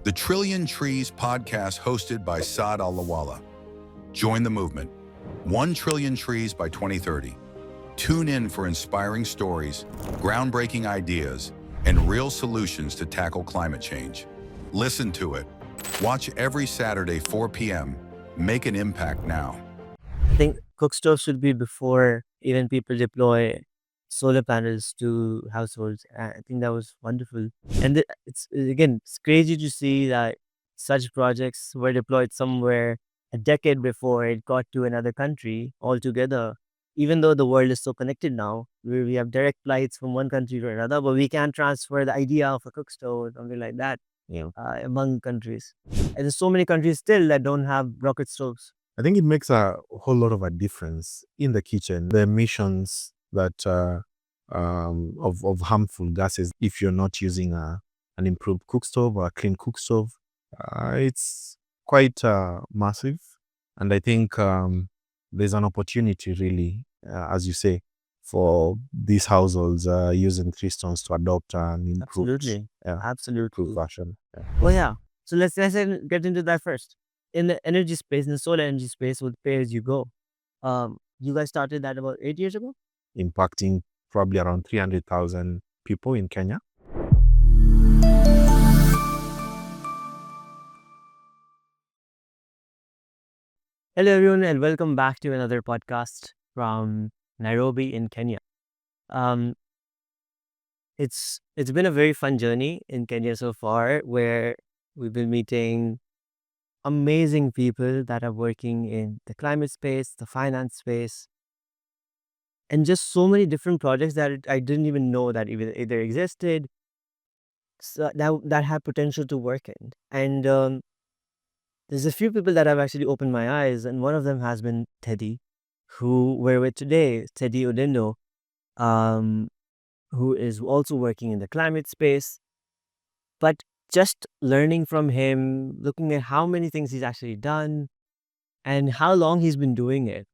the Trillion Trees podcast hosted by Saad allahwala. Join the movement. 1 trillion trees by 2030. Tune in for inspiring stories, groundbreaking ideas, and real solutions to tackle climate change. Listen to it. Watch every Saturday, 4 p.m. Make an impact now. I think cook stoves should be before even people deploy solar panels to households. I think that was wonderful. And it's crazy to see that such projects were deployed somewhere a decade before it got to another country altogether. Even though the world is so connected now, we have direct flights from one country to another, but we can't transfer the idea of a cook stove or something like that among countries. And there's so many countries still that don't have rocket stoves. I think it makes a whole lot of a difference in the kitchen. The emissions that of harmful gases, if you're not using an improved cook stove or a clean cook stove, it's quite massive. And I think there's an opportunity really, as you say, for these households using 3 stones to adopt an improved, Absolutely. improved version. Yeah. Well, yeah. So let's get into that first. In the energy space, in the solar energy space with pay as you go, you guys started that about 8 years ago? Impacting probably around 300,000 people in Kenya. Hello, everyone, and welcome back to another podcast from Nairobi in Kenya. It's been a very fun journey in Kenya so far, where we've been meeting amazing people that are working in the climate space, the finance space, and just so many different projects that I didn't even know that either existed, so that have potential to work in. And there's a few people that have actually opened my eyes, and one of them has been Teddy, who we're with today, Teddy Odindo, who is also working in the climate space. But just learning from him, looking at how many things he's actually done and how long he's been doing it.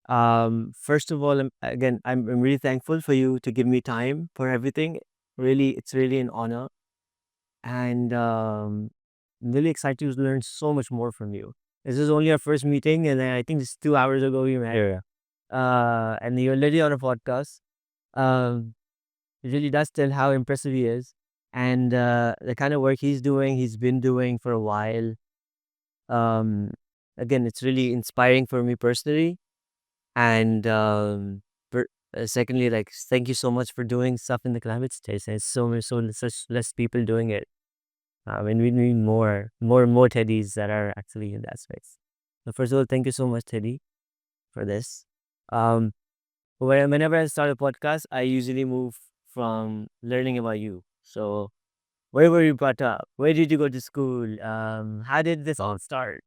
First of all, I'm really thankful for you to give me time for everything. Really, it's really an honor. And I'm really excited to learn so much more from you. This is only our first meeting, and I think it's 2 hours ago we met. And you're already on a podcast. It really does tell how impressive he is. And the kind of work he's been doing for a while. Again, it's really inspiring for me personally. And secondly, like, thank you so much for doing stuff in the climate space. And it's such less people doing it. And we need more Teddys that are actually in that space. So first of all, thank you so much, Teddy, for this. Whenever I start a podcast, I usually move from learning about you. So where were you brought up? Where did you go to school? How did this all start?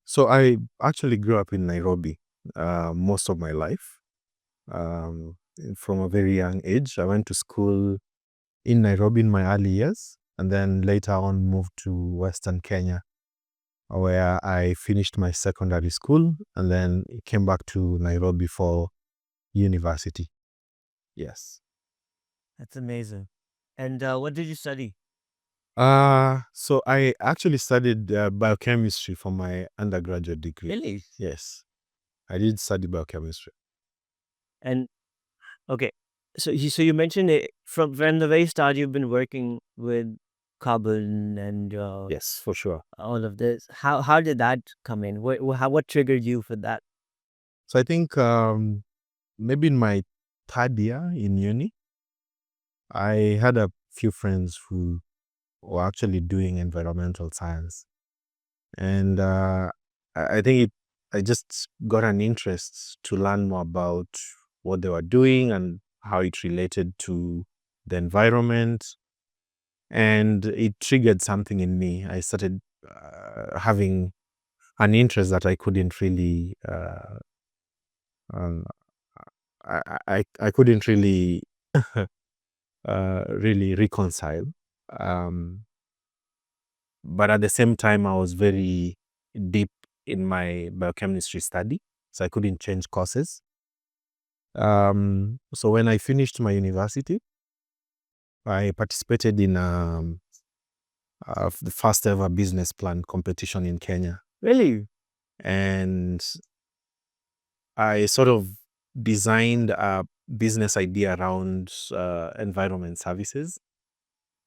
So I actually grew up in Nairobi most of my life. From a very young age, I went to school in Nairobi in my early years, and then later on moved to Western Kenya, where I finished my secondary school, and then came back to Nairobi for university. Yes. That's amazing. And what did you study? So I actually studied biochemistry for my undergraduate degree. Really? Yes, I did study biochemistry. And okay, so you mentioned it from the very start. You've been working with carbon and Yes, for sure. all of this. How did that come in? What triggered you for that? So I think maybe in my third year in uni, I had a few friends who were actually doing environmental science, and I think I just got an interest to learn more about what they were doing and how it related to the environment, and it triggered something in me. I started having an interest that I couldn't really um, I couldn't really really reconcile. But at the same time, I was very deep in my biochemistry study, so I couldn't change courses. So when I finished my university, I participated in the first ever business plan competition in Kenya. Really? And I sort of designed a business idea around environment services.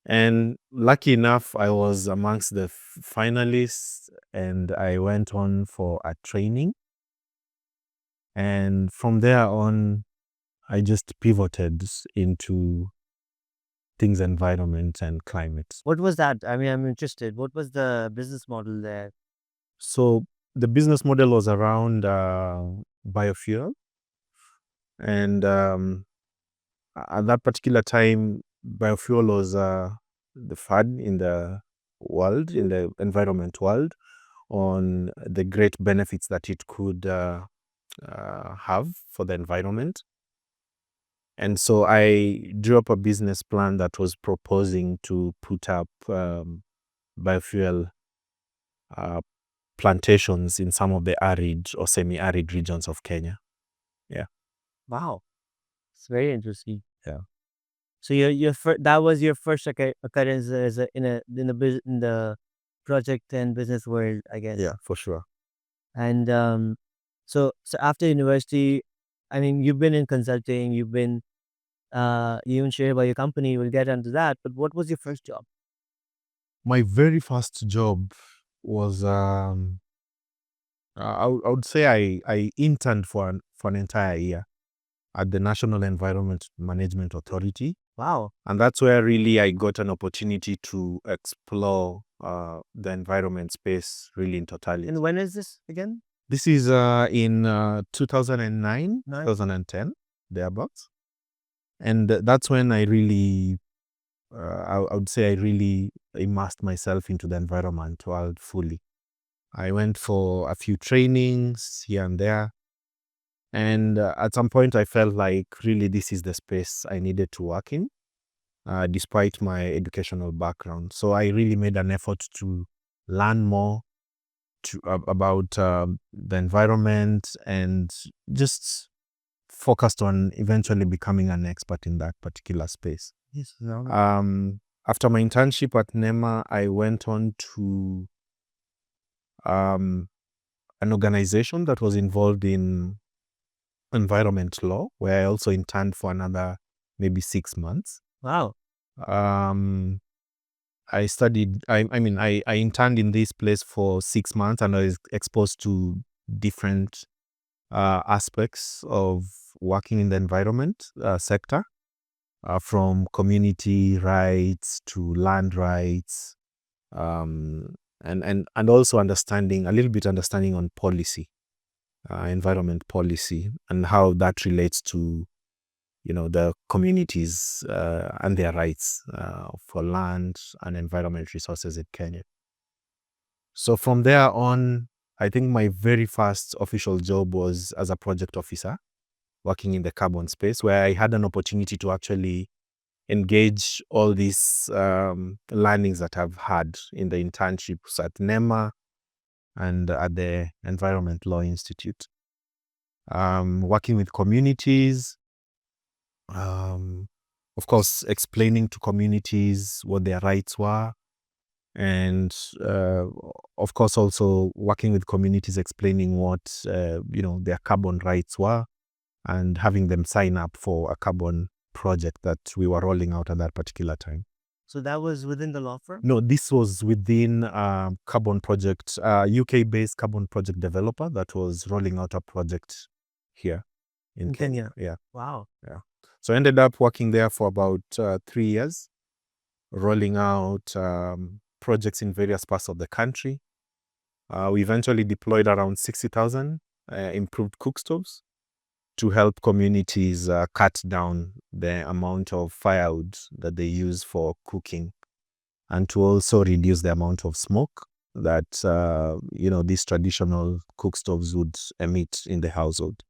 And lucky enough, I was amongst the finalists, and I went on for a training. And from there on, I just pivoted into things environment and climate. What was that? I mean, I'm interested. What was the business model there? So the business model was around biofuel. And at that particular time, biofuel was the fad in the world, in the environment world, on the great benefits that it could have for the environment. And so I drew up a business plan that was proposing to put up biofuel plantations in some of the arid or semi-arid regions of Kenya. Wow. It's very interesting. Yeah. So that was your first occurrence as in the project and business world, I guess. Yeah, for sure. And so after university, I mean, you've been in consulting, you've been you even shared about your company. We'll get into that. But what was your first job? My very first job was I would say I interned for an entire year at the National Environment Management Authority. Wow. And that's where really I got an opportunity to explore the environment space really in totality. And when is this again? This is in 2009, 2010, thereabouts. And that's when I really, I would say I really immersed myself into the environment world fully. I went for a few trainings here and there. And at some point, I felt like really this is the space I needed to work in, despite my educational background. So I really made an effort to learn more about the environment and just focused on eventually becoming an expert in that particular space. Yes. After my internship at NEMA, I went on to an organization that was involved in environment law, where I also interned for another maybe 6 months. Wow. I studied, I interned in this place for 6 months, and I was exposed to different aspects of working in the environment sector, from community rights to land rights, and also understanding on policy, environment policy, and how that relates to the communities and their rights for land and environment resources in Kenya. So from there on, I think my very first official job was as a project officer working in the carbon space, where I had an opportunity to actually engage all these learnings that I've had in the internships at NEMA and at the Environment Law Institute. Working with communities, of course, explaining to communities what their rights were, and of course also working with communities, explaining what their carbon rights were, and having them sign up for a carbon project that we were rolling out at that particular time. So that was within the law firm? No, this was within carbon project, UK-based carbon project developer that was rolling out a project here in Kenya. Yeah. Wow. Yeah. So I ended up working there for about 3 years, rolling out projects in various parts of the country. We eventually deployed around 60,000 improved cook stoves to help communities cut down the amount of firewood that they use for cooking, and to also reduce the amount of smoke that these traditional cook stoves would emit in the household.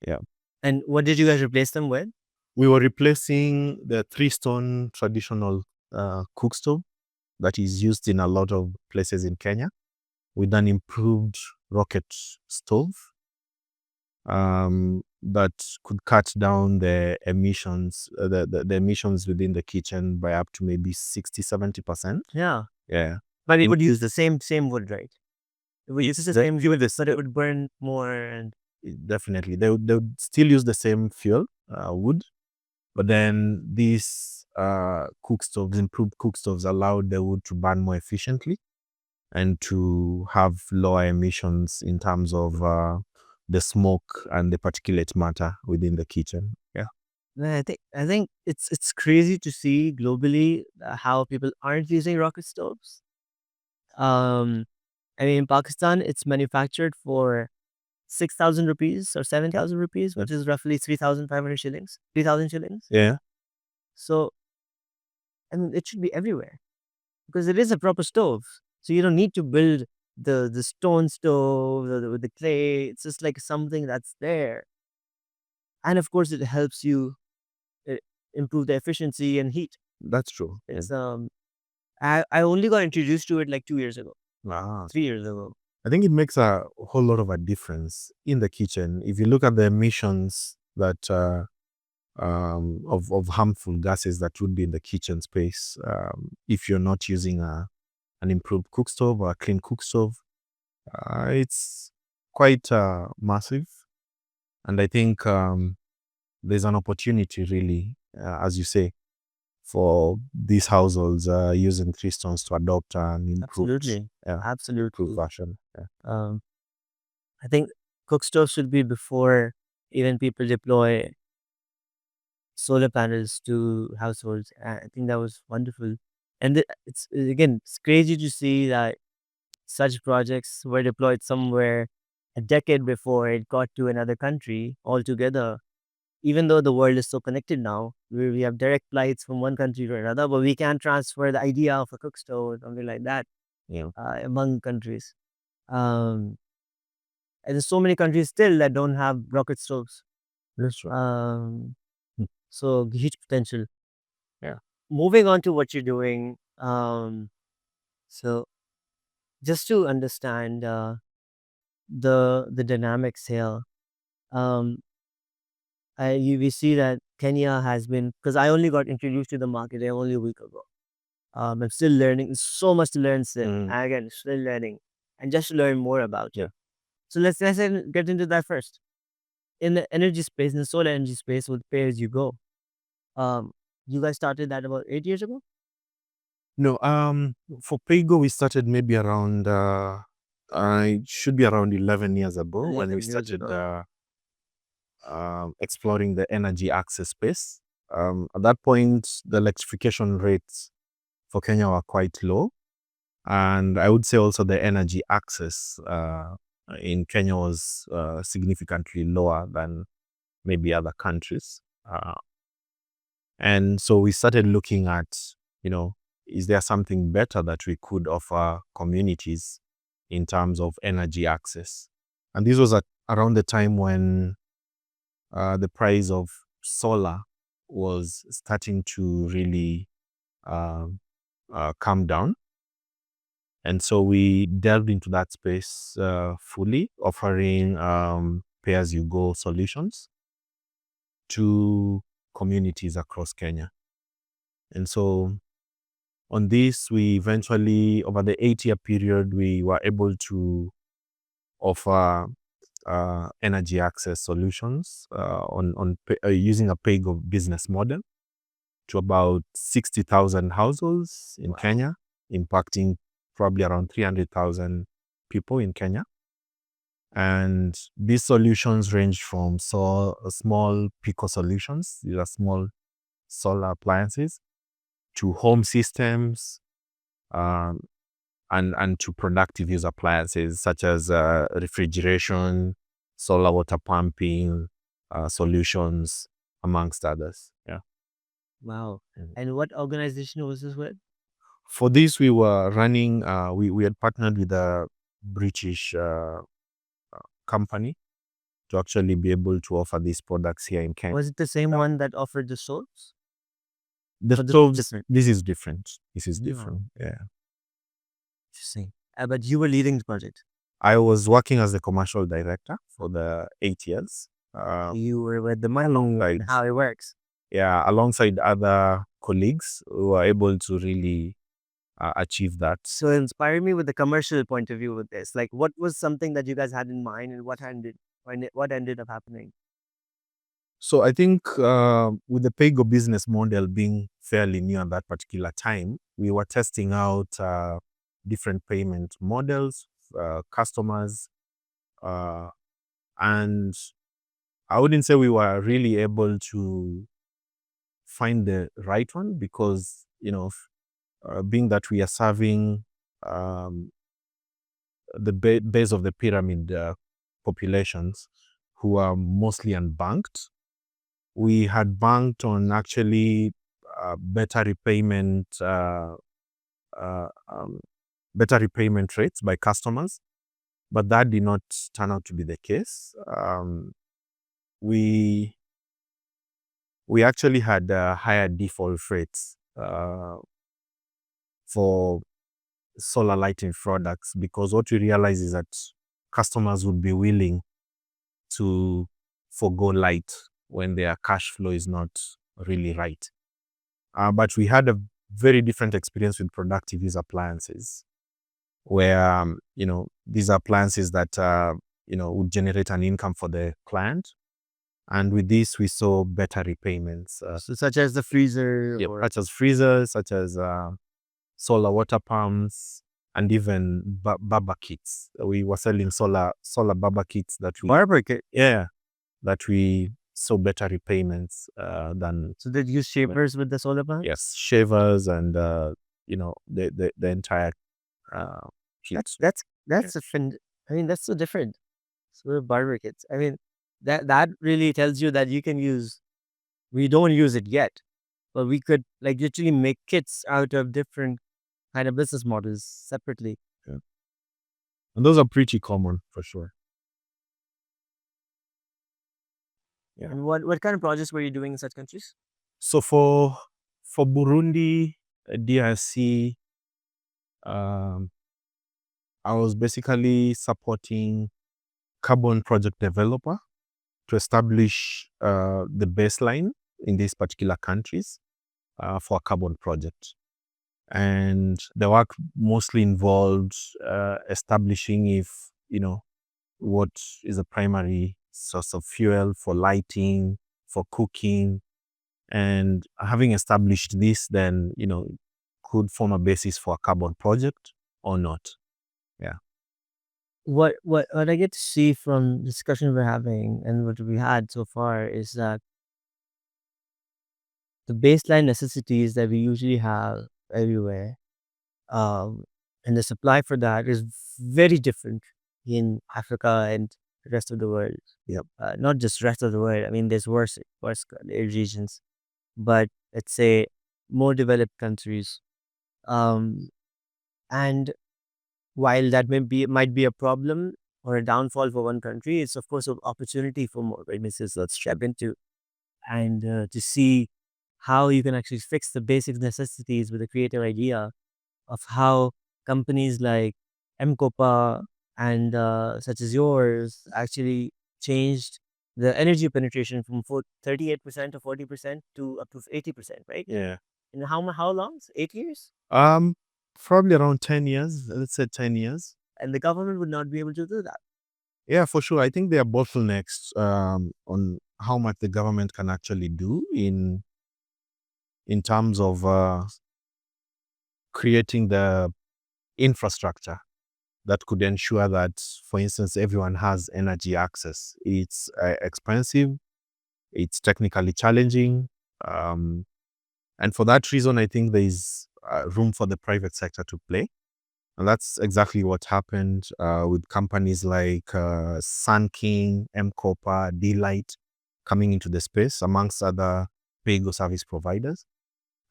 Yeah. And what did you guys replace them with? We were replacing the 3-stone traditional cook stove that is used in a lot of places in Kenya with an improved rocket stove that could cut down the emissions, the emissions within the kitchen by up to maybe 60-70%. Yeah. Yeah. But it would use the same wood, right? It would use the same wood, but it would burn more. And Definitely. They would still use the same fuel, wood, but then these cook stoves, improved cook stoves, allowed the wood to burn more efficiently and to have lower emissions in terms of the smoke and the particulate matter within the kitchen. Yeah. I think it's crazy to see globally how people aren't using rocket stoves. I mean, in Pakistan, it's manufactured for 6,000 rupees or 7,000 rupees, which is roughly 3,500 shillings, 3,000 shillings. Yeah. So, I mean, it should be everywhere because it is a proper stove. So you don't need to build the stone stove with the clay. It's just like something that's there. And of course, it helps you uh, improve the efficiency and heat. That's true. It's I only got introduced to it like 2 years ago, Ah, 3 years ago. I think it makes a whole lot of a difference in the kitchen. If you look at the emissions that of harmful gases that would be in the kitchen space, if you're not using an improved cook stove or a clean cook stove, it's quite massive. And I think there's an opportunity, really, as you say, for these households using three stones to adopt an improved, Absolutely. Absolutely. improved version. Yeah. I think cook stoves should be before even people deploy solar panels to households. I think that was wonderful. And it's crazy to see that such projects were deployed somewhere a decade before it got to another country altogether. Even though the world is so connected now, we have direct flights from one country to another, but we can't transfer the idea of a cook stove or something like that Yeah. among countries. Um, and there's so many countries still that don't have rocket stoves. That's right. So huge potential. Yeah. Moving on to what you're doing. So just to understand the dynamics here, um, we see that Kenya has been, because I only got introduced to the market only a week ago. I'm still learning. There's so much to learn still. And again, still learning, and just to learn more about it. Yeah. So let's get into that first. In the energy space, in the solar energy space, with pay as you go. You guys started that about 8 years ago. No, for Paygo, we started maybe around, it should be around 11 years ago when 11 we years started ago. exploring the energy access space. At that point, the electrification rates for Kenya were quite low. And I would say also the energy access in Kenya was significantly lower than maybe other countries. And so we started looking at, is there something better that we could offer communities in terms of energy access? And this was around the time when the price of solar was starting to really come down. And so we delved into that space fully, offering pay-as-you-go solutions to communities across Kenya. And so on this, we eventually, over the 8-year period, we were able to offer energy access solutions using a pay-go business model to about 60,000 households in Kenya, impacting probably around 300,000 people in Kenya. And these solutions range from small Pico solutions, these are small solar appliances, to home systems, and to productive use appliances such as refrigeration, solar water pumping solutions, amongst others. Yeah. Wow. And what organization was this with? For this, we were running, we had partnered with a British company to actually be able to offer these products here in Kenya. Was it the same one that offered the stoves? The Or this is stoves, different? this is different. This is Oh. different. Yeah. Interesting. But you were leading the project. I was working as the commercial director for the 8 years. You were with the money Alongside, and how it works. alongside other colleagues who were able to really achieve that. So inspire me with the commercial point of view with this. Like, what was something that you guys had in mind, and what ended up happening? So I think with the pay-go business model being fairly new at that particular time, we were testing out different payment models, customers, and I wouldn't say we were really able to find the right one because, being that we are serving the base of the pyramid populations who are mostly unbanked, we had banked on actually better repayment uh, um, better repayment rates by customers, but that did not turn out to be the case. We actually had higher default rates for solar lighting products because what we realized is that customers would be willing to forgo light when their cash flow is not really right. But we had a very different experience with productive use appliances, where these appliances that would generate an income for the client, and with this we saw better repayments, So such as the freezer, or such as freezers, such as solar water pumps, and even baba kits. We were selling solar baba kits that we barber kit. that we saw better repayments than. So did you use shavers with the solar panel? Yes, shavers and the entire kit. That's a I mean, that's so different. So barber kits. I mean, that really tells you that you can use. We don't use it yet, but we could like literally make kits out of different kind of business models separately. And those are pretty common for sure. Yeah. And what kind of projects were you doing in such countries? So for Burundi, DRC, I was basically supporting carbon project developer to establish the baseline in these particular countries for a carbon project. And the work mostly involved establishing if, what is a primary source of fuel for lighting, for cooking. And having established this, then, could form a basis for a carbon project or not. Yeah. What I get to see from the discussion we're having and what we had so far is that the baseline necessities that we usually have everywhere, and the supply for that is very different in Africa and the rest of the world. Yep. Not just rest of the world. I mean, there's worse regions, but let's say more developed countries. And while that might be a problem or a downfall for one country, it's of course an opportunity for more businesses that step into and to see how you can actually fix the basic necessities with a creative idea of how companies like Mcopa and such as yours actually changed the energy penetration from 38% to 40% to up to 80%, right? Yeah. In how long? 8 years? Probably around 10 years. Let's say 10 years. And the government would not be able to do that. Yeah, for sure. I think there are bottlenecks on how much the government can actually do in terms of creating the infrastructure that could ensure that, for instance, everyone has energy access. It's expensive, it's technically challenging, and for that reason, I think there is room for the private sector to play. And that's exactly what happened with companies like Sun King, Mcopa, D-Light coming into the space, amongst other pay-go service providers.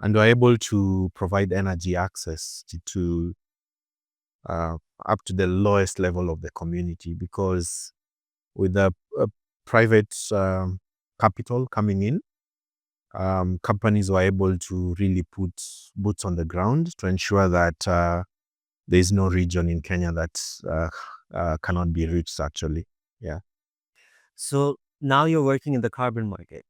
And we're able to provide energy access to up to the lowest level of the community, because with the private capital coming in, companies were able to really put boots on the ground to ensure that there is no region in Kenya that cannot be reached, actually. Yeah. So now you're working in the carbon market.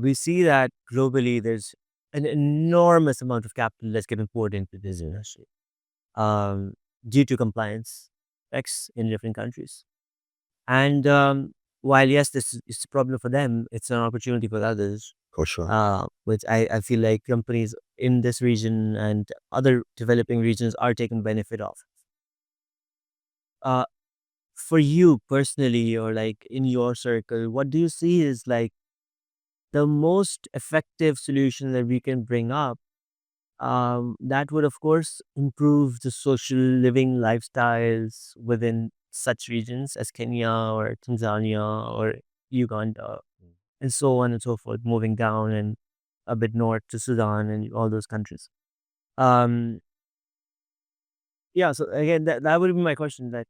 We see that globally there's an enormous amount of capital that's getting poured into this industry due to compliance checks in different countries. And while yes, this is a problem for them, it's an opportunity for others, For sure. which I feel like companies in this region and other developing regions are taking benefit of. Uh, for you personally, or like in your circle, what do you see is like the most effective solution that we can bring up that would, of course, improve the social living lifestyles within such regions as Kenya or Tanzania or Uganda and so on and so forth, moving down and a bit north to Sudan and all those countries. Um, yeah, so again, that would be my question, that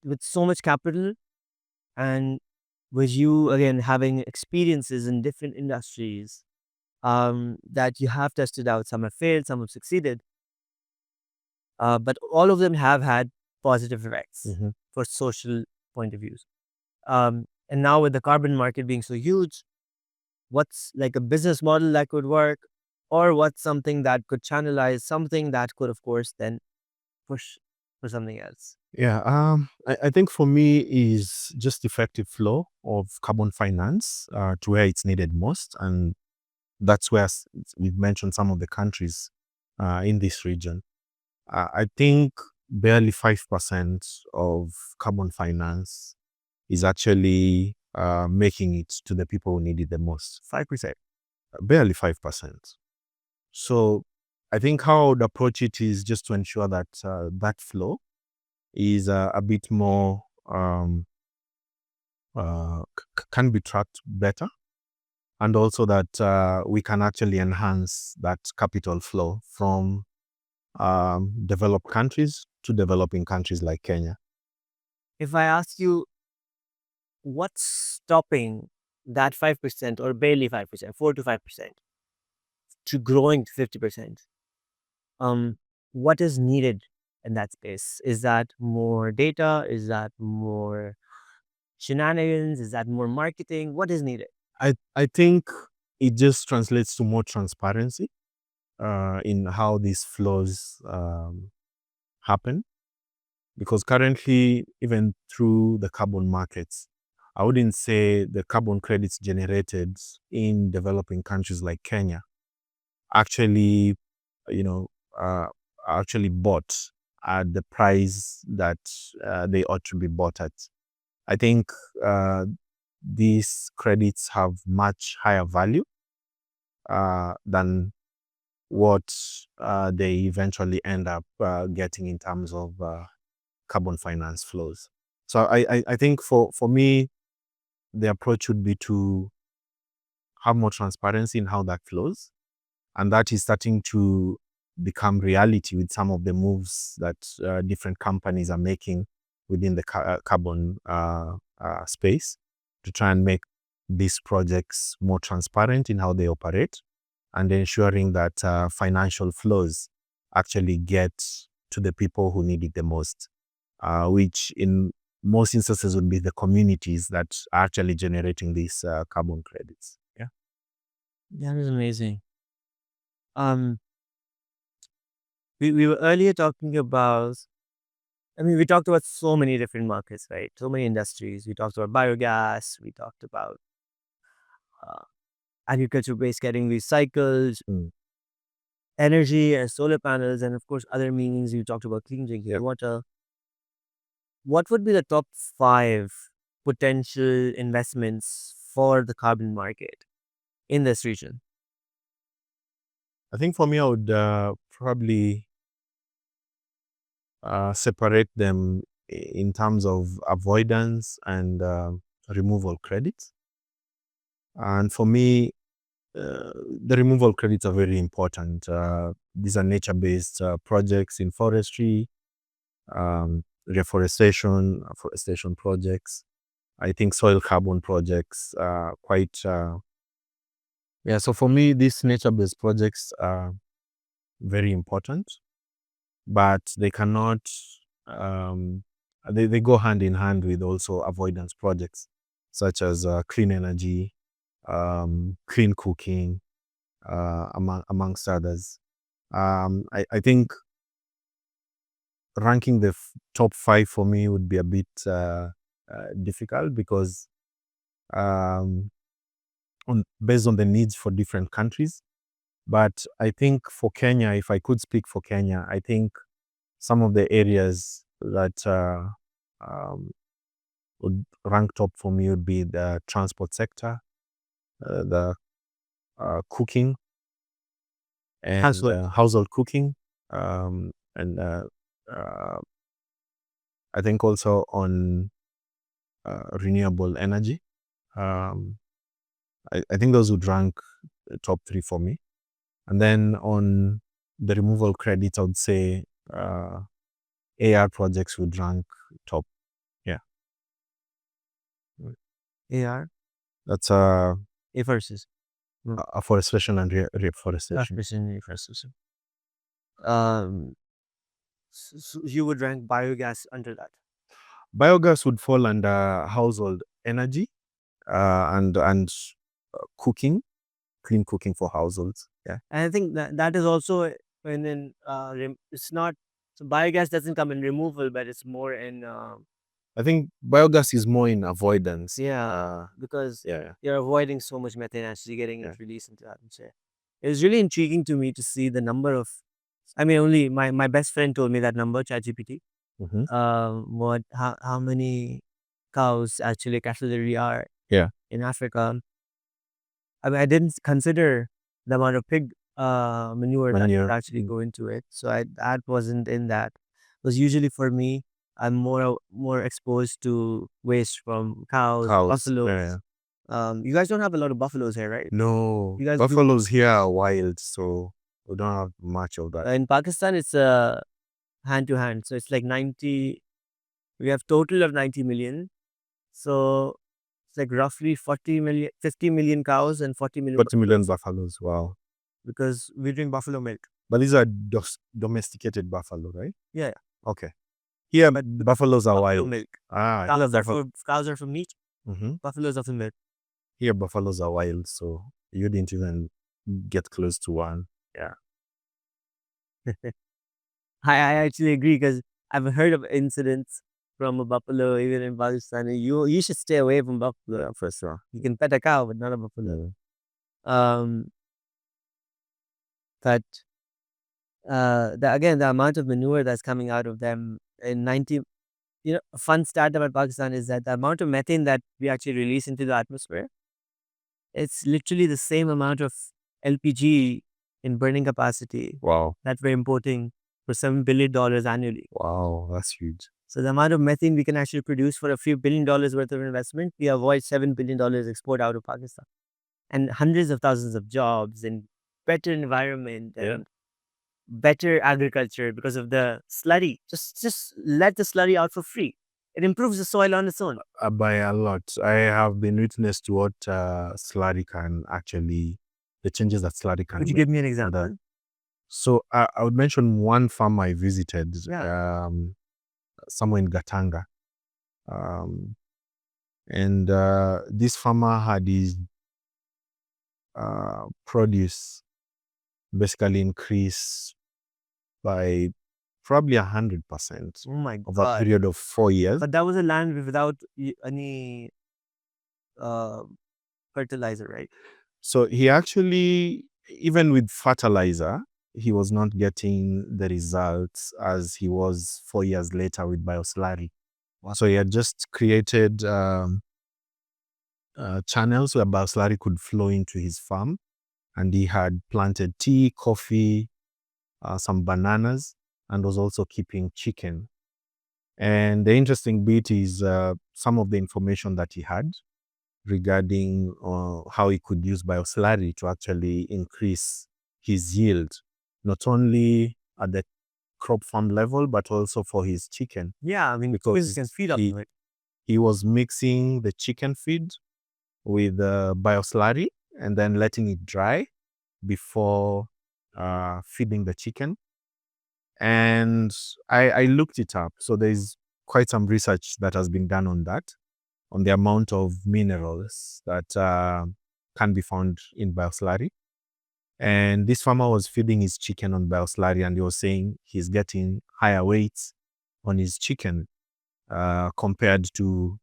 with so much capital and with you, again, having experiences in different industries that you have tested out, some have failed, some have succeeded, but all of them have had positive effects for social point of views. And now with the carbon market being so huge, what's like a business model that could work, or what's something that could channelize something that could, of course, then push for something else? Yeah, I think for me is just effective flow of carbon finance to where it's needed most, and that's where we've mentioned some of the countries in this region. I think barely 5% of carbon finance is actually making it to the people who need it the most. 5%, barely 5%. So I think how I would approach it is just to ensure that that flow is a bit more can be tracked better, and also that we can actually enhance that capital flow from developed countries to developing countries like Kenya. If I ask you, what's stopping that 5% or barely 5%, 4 to 5% to growing to 50%? What is needed in that space? Is that more data? Is that more shenanigans? Is that more marketing? What is needed? I think it just translates to more transparency in how these flows happen, because currently, even through the carbon markets, I wouldn't say the carbon credits generated in developing countries like Kenya actually, you know, are actually bought at the price that they ought to be bought at. I think these credits have much higher value than what they eventually end up getting in terms of carbon finance flows. So I think for me, the approach would be to have more transparency in how that flows. And that is starting to become reality with some of the moves that different companies are making within the carbon space to try and make these projects more transparent in how they operate, and ensuring that financial flows actually get to the people who need it the most, which in most instances would be the communities that are actually generating these carbon credits. Yeah. That is amazing. We were earlier talking about, we talked about so many different markets, right? So many industries. We talked about biogas. We talked about agriculture waste getting recycled, energy and solar panels, and of course, other meanings. We talked about clean drinking water. What would be the top 5 potential investments for the carbon market in this region? I think for me, I would probably separate them in terms of avoidance and removal credits. And for me, the removal credits are very important. These are nature-based projects in forestry, reforestation projects. I think soil carbon projects are quite, so for me, these nature-based projects are very important, but they cannot, they go hand in hand with also avoidance projects, such as clean energy, clean cooking, amongst others. I think ranking the top 5 for me would be a bit difficult because based on the needs for different countries. But I think for Kenya, if I could speak for Kenya, I think some of the areas that would rank top for me would be the transport sector, the cooking, and household cooking, and I think also on renewable energy. I think those would rank top 3 for me. And then on the removal credits, I would say AR projects would rank top. Yeah. AR? That's Versus. afforestation and reforestation. Afforestation and reforestation. So you would rank biogas under that? Biogas would fall under household energy and cooking, clean cooking for households. Yeah. And I think that is also it's not, so biogas doesn't come in removal, but it's more in I think biogas is more in avoidance. because Yeah. you're avoiding so much methane actually getting it released into the atmosphere. It was really intriguing to me to see the number of, I mean, only my best friend told me that number, ChatGPT. How many cows actually capillary are in Africa. I mean, I didn't consider the amount of pig manure that would actually go into it. So that wasn't in that. Because usually for me, I'm more exposed to waste from cows. Buffaloes. You guys don't have a lot of buffaloes here, right? No, You guys buffaloes here are wild, so we don't have much of that. In Pakistan, it's hand to hand. So it's like 90. We have total of 90 million. So it's like roughly 50 million cows and 40 million buffaloes. Wow. Because we drink buffalo milk. But these are domesticated buffalo, right? Yeah. Okay. Here, but the buffaloes are wild. Milk. Cows are for meat. Buffaloes are for milk. Here, buffaloes are wild, so you didn't even get close to one. Yeah. I actually agree because I've heard of incidents from a buffalo even in Pakistan. You should stay away from buffalo for sure. You can pet a cow, but not a buffalo. But the amount of manure that's coming out of them in 90, a fun stat about Pakistan is that the amount of methane that we actually release into the atmosphere, it's literally the same amount of LPG in burning capacity. Wow. That we're importing for $7 billion annually. Wow, that's huge. So the amount of methane we can actually produce for a few $1 billion worth of investment, we avoid $7 billion export out of Pakistan. And hundreds of thousands of jobs and better environment and better agriculture because of the slurry. Just let the slurry out for free. It improves the soil on its own. By a lot. I have been witness to what slurry can actually, the changes that slurry can Could you make. give me an example? So I would mention one farm I visited, somewhere in Gatanga. And this farmer had his produce basically increased by probably 100%. Oh my God. Over a period of 4 years. But that was a land without any fertilizer, right? So he actually, even with fertilizer, he was not getting the results as he was 4 years later with bioslurry. Wow. So he had just created channels where bioslurry could flow into his farm, and he had planted tea, coffee, some bananas, and was also keeping chicken. And the interesting bit is some of the information that he had regarding how he could use bioslurry to actually increase his yield, not only at the crop farm level, but also for his chicken. Yeah, I mean, because can feed up to it. He was mixing the chicken feed with bioslurry and then letting it dry before feeding the chicken. And I looked it up. So there's quite some research that has been done on that, on the amount of minerals that can be found in bioslurry. And this farmer was feeding his chicken on bioslurry, and he was saying he's getting higher weights on his chicken compared to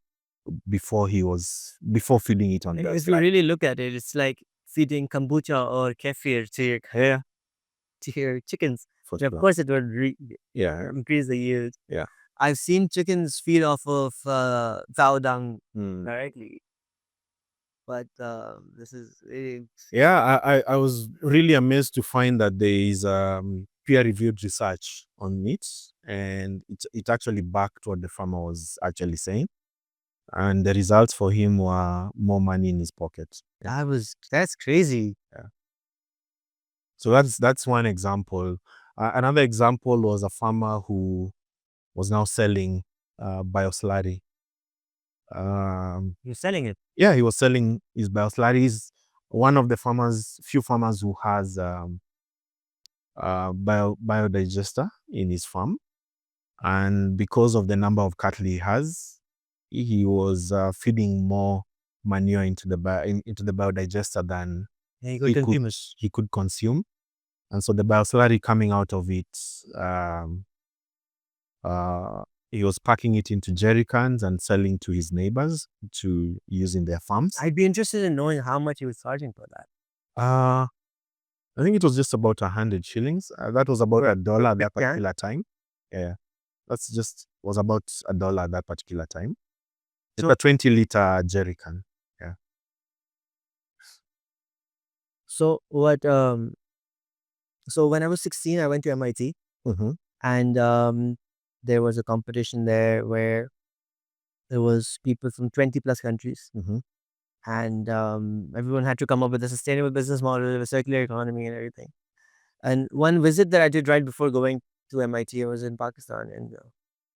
before feeding it on If you bioslurry. really look at it, it's like feeding kombucha or kefir to your chickens. For And of sure. course, it would Yeah. increase the yield. Yeah. I've seen chickens feed off of cow dung directly, but this is Yeah, I was really amazed to find that there is peer-reviewed research on it, and it actually backed what the farmer was actually saying, and the results for him were more money in his pocket. that's crazy. So that's one example. Another example was a farmer who was now selling bioslurry. You're selling it. Yeah, he was selling his bioslurry. He's one of the few farmers who has biodigester in his farm, and because of the number of cattle he has, he was feeding more manure into the biodigester than Yeah, you he could consume, and so the bioslurry coming out of it, he was packing it into jerry cans and selling to his neighbors to use in their farms. I'd be interested in knowing how much he was charging for that. I think it was just about 100 shillings. That was about $1 at that particular time. Yeah, was about $1 at that particular time. It's a 20-liter jerry can. Yeah. So what? So when I was 16, I went to MIT, and there was a competition there where there was people from 20 plus countries, and everyone had to come up with a sustainable business model, a circular economy, and everything. And one visit that I did right before going to MIT, I was in Pakistan, and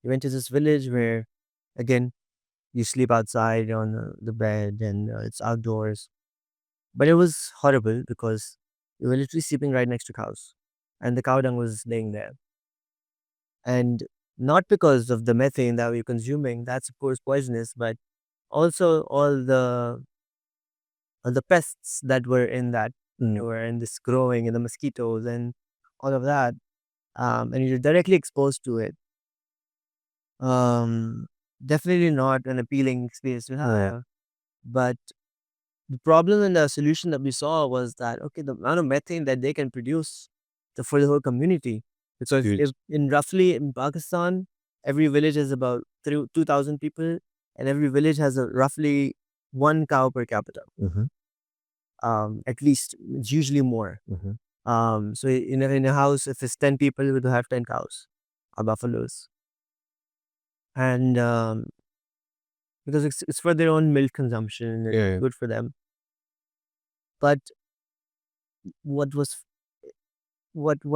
we went to this village where, again, you sleep outside on the bed, and it's outdoors. But it was horrible because you were literally sleeping right next to cows, and the cow dung was laying there. And not because of the methane that we were consuming, that's of course poisonous, but also all the pests that were in that, were in this growing, and the mosquitoes and all of that, and you're directly exposed to it. Definitely not an appealing experience to have. But the problem and the solution that we saw was that, okay, the amount of methane that they can produce for the whole community. Because huge. if roughly in Pakistan, every village is about 2,000 people, and every village has a roughly one cow per capita. At least it's usually more. So in a house, if it's 10 people, we would have 10 cows or buffaloes. And because it's for their own milk consumption, it's good for them. But what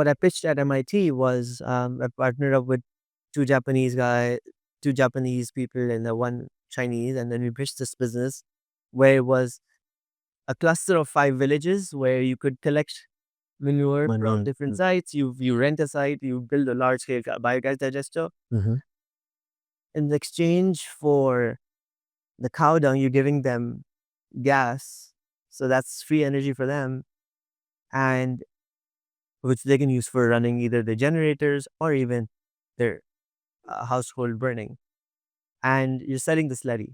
I pitched at MIT was, I partnered up with two Japanese people and one Chinese, and then we pitched this business where it was a cluster of 5 villages where you could collect manure from different sites. You rent a site, you build a large scale biogas digester. In exchange for the cow dung, you're giving them gas, so that's free energy for them, and which they can use for running either the generators or even their household burning. And you're selling the slurry.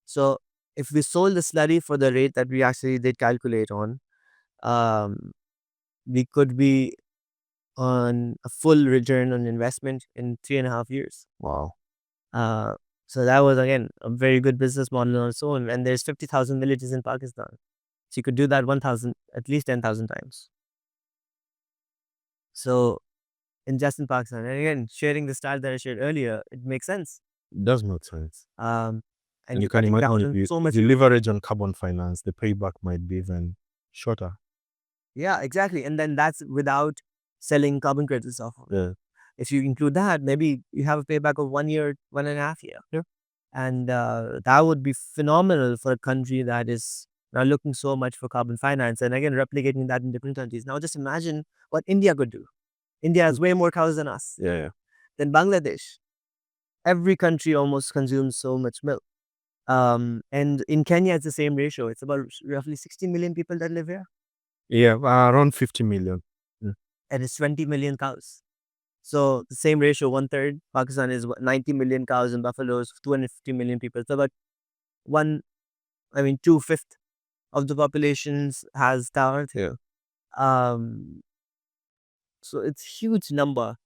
So if we sold the slurry for the rate that we actually did calculate on, we could be on a full return on investment in 3.5 years. Wow. So that was, again, a very good business model on its own. And there's 50,000 villages in Pakistan. So you could do that at least 10,000 times. So in Pakistan, and again, sharing the style that I shared earlier, it makes sense. It does make sense. And you can imagine if you leverage on carbon finance, the payback might be even shorter. Yeah, exactly. And then that's without selling carbon credits off of it. Yeah. If you include that, maybe you have a payback of 1 year, 1.5 year. Yeah. And that would be phenomenal for a country that is now looking so much for carbon finance, and again, replicating that in different countries. Now just imagine what India could do. India has way more cows than us. Yeah. Than Bangladesh. Every country almost consumes so much milk. And in Kenya, it's the same ratio. It's about roughly 16 million people that live here. Yeah, around 50 million. and it's 20 million cows. So the same ratio, 1/3. Pakistan is 90 million cows and buffaloes, 250 million people. So about 2/5 of the populations has cows. Yeah. Um, so it's huge number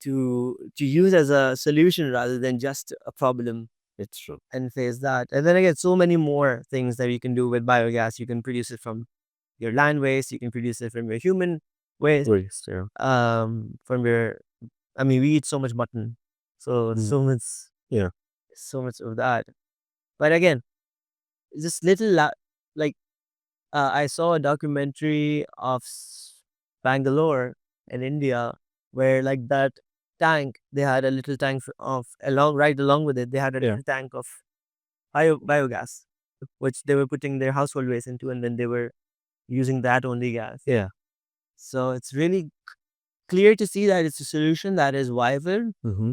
to use as a solution rather than just a problem It's true. and face that. And then again, so many more things that you can do with biogas. You can produce it from your land waste. You can produce it from your human waste. Waste, yeah. From your, we eat so much mutton, so Mm. so much, Yeah. so much of that. But again, just like I saw a documentary of Bangalore in India where like that tank, they had a little tank of right along with it, they had a Yeah. little tank of biogas, which they were putting their household waste into, and then they were using that only gas. Yeah. So it's really clear to see that it's a solution that is viable, Mm-hmm.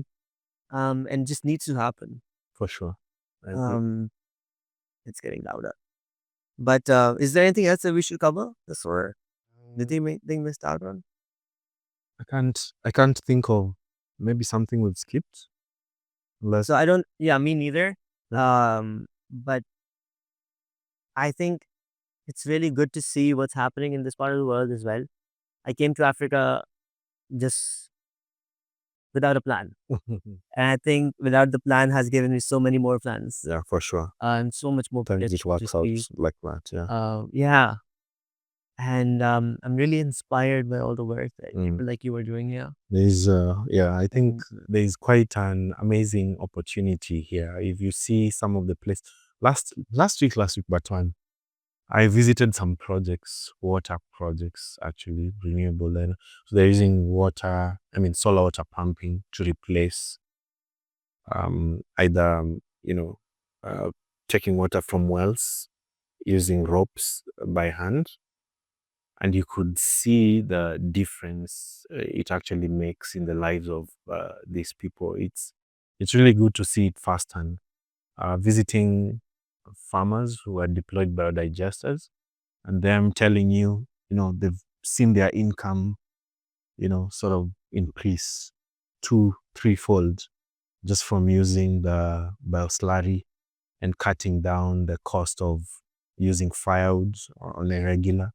and just needs to happen. For sure. I agree. It's getting louder. But is there anything else that we should cover? This or did they missed out on? I can't think of maybe something we've skipped. Unless So I don't. Yeah, me neither. But I think it's really good to see what's happening in this part of the world as well. I came to Africa just without a plan, and I think without the plan has given me so many more plans. Yeah, for sure. And so much more Sometimes places it works to out see. like that. Yeah. Yeah, and I'm really inspired by all the work that Mm. people like you are doing here. There's I think there's quite an amazing opportunity here. If you see some of the place last week, but one, I visited some projects, water projects, actually renewable energy. So they're using solar water pumping to replace either taking water from wells using ropes by hand. And you could see the difference it actually makes in the lives of these people. It's really good to see it firsthand. Visiting farmers who are deployed biodigesters, and them telling you, they've seen their income, sort of increase 2-3-fold just from using the bioslurry and cutting down the cost of using firewood on a regular.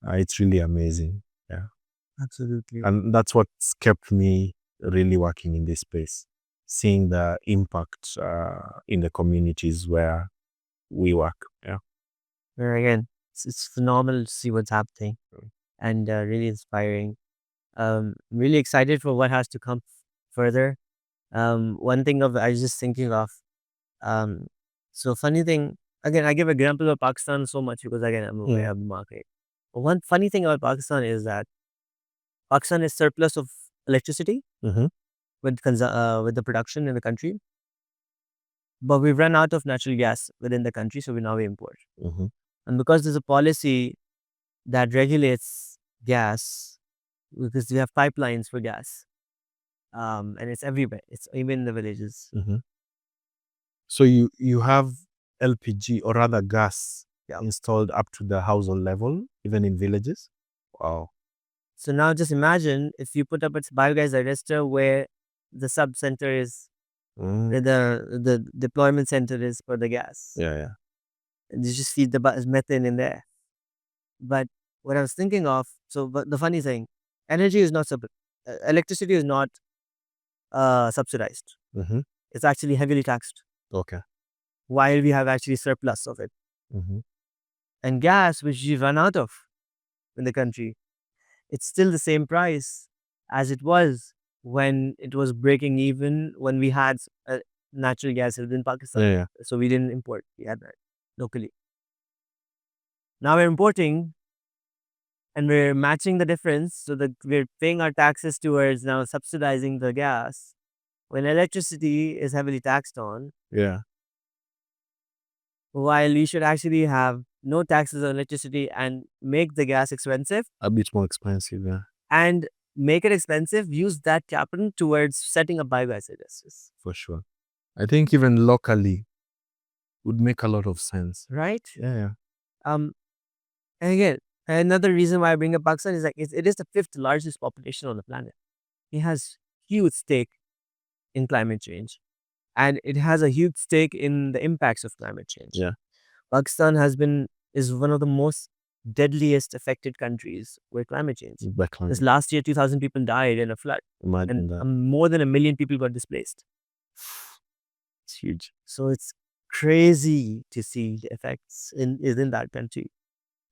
It's really amazing. Yeah. Absolutely. And that's what's kept me really working in this space, seeing the impact in the communities where we work. Yeah. Where again, it's phenomenal to see what's happening, and really inspiring. Really excited for what has to come further. One thing I was just thinking of. Um, so funny thing again, I give example of Pakistan so much because again I'm aware of the market. But one funny thing about Pakistan is that Pakistan is surplus of electricity Mm-hmm. with the production in the country, but we've run out of natural gas within the country, so we import. Mm-hmm. And because there's a policy that regulates gas, because we have pipelines for gas, and it's everywhere. It's even in the villages. Mm-hmm. So you have LPG or rather gas installed up to the household level, even in villages? Wow. So now just imagine if you put up a biogas digester where the sub center is, the deployment center is for the gas. Yeah. And you just feed the methane in there. But what I was thinking of, but the funny thing, energy is not electricity is not subsidized. Mm-hmm. It's actually heavily taxed. Okay. While we have actually surplus of it. Mm-hmm. And gas, which we run out of in the country, it's still the same price as it was when it was breaking even, when we had natural gas in Pakistan. Yeah. So we didn't import. We had that locally. Now we're importing and we're matching the difference so that we're paying our taxes towards now subsidizing the gas when electricity is heavily taxed on. Yeah. While we should actually have no taxes on electricity and make the gas expensive. A bit more expensive, yeah. And make it expensive, use that capital towards setting up biogas digesters. For sure. I think even locally would make a lot of sense. Right? Yeah. And again, Another reason why I bring up Pakistan is like it is the fifth largest population on the planet. It has huge stake in climate change, and it has a huge stake in the impacts of climate change. Yeah. Pakistan is one of the most deadliest affected countries with climate change. This last year, 2,000 people died in a flood, Imagine and that. more than 1 million people got displaced. It's huge. So it's crazy to see the effects in that country.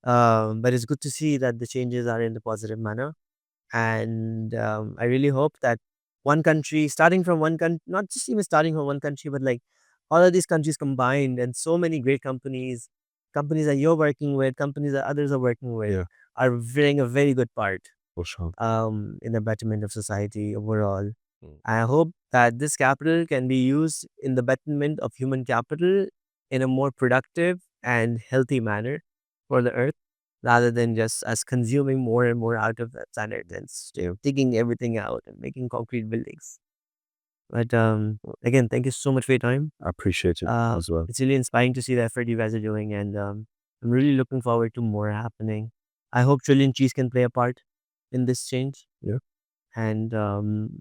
But it's good to see that the changes are in the positive manner. And I really hope that one country, starting from one country, not just even starting from one country, but like all of these countries combined, and so many great companies that you're working with, companies that others are working with, Yeah. are playing a very good part For sure. in the betterment of society overall. Mm. I hope that this capital can be used in the betterment of human capital in a more productive and healthy manner for the earth, rather than just us consuming more and more out of the planet and digging everything out and making concrete buildings. But again, thank you so much for your time. I appreciate it as well. It's really inspiring to see the effort you guys are doing, and I'm really looking forward to more happening. I hope Trillion Cheese can play a part in this change. Yeah. And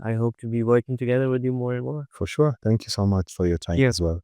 I hope to be working together with you more and more. For sure. Thank you so much for your time Yeah. as well.